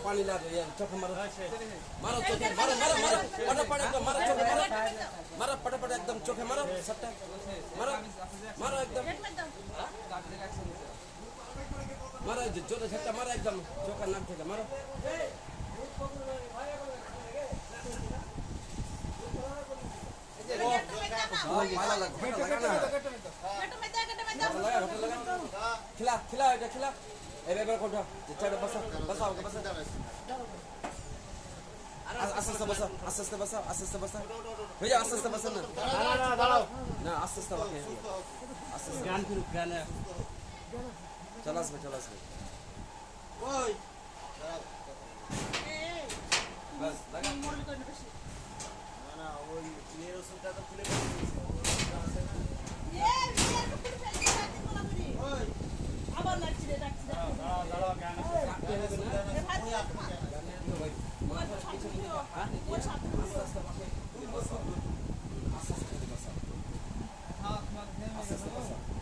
পানি লাগে চোখে মারো মারো চোখে মারো মারো মারো পটাপট একদম মারো চোখে মারো মারো পটাপট একদম চোখে মারো সবটা মারো মারো একদম মারো জোরে ঝটকা মারো একদম চোখের নাক থেকে মারো खिला खिला এটা खिला এবার কোনটা যেটা বসা বসা বসা আস্তে আস্তে বসা আস্তে আস্তে বসা আস্তে আস্তে বসা হয়ে যা আস্তে আস্তে বসা না না দাঁড়াও না আস্তে আস্তে বাকি আস্তে আস্তে গান ফিরুক গান চল আসবে ওই বাস লাগা না ওই নিয়ে ওষুধটা তো খুলে আবার লাগছে রে ডাকছি দাঁড়াও গান আস্তে আস্তে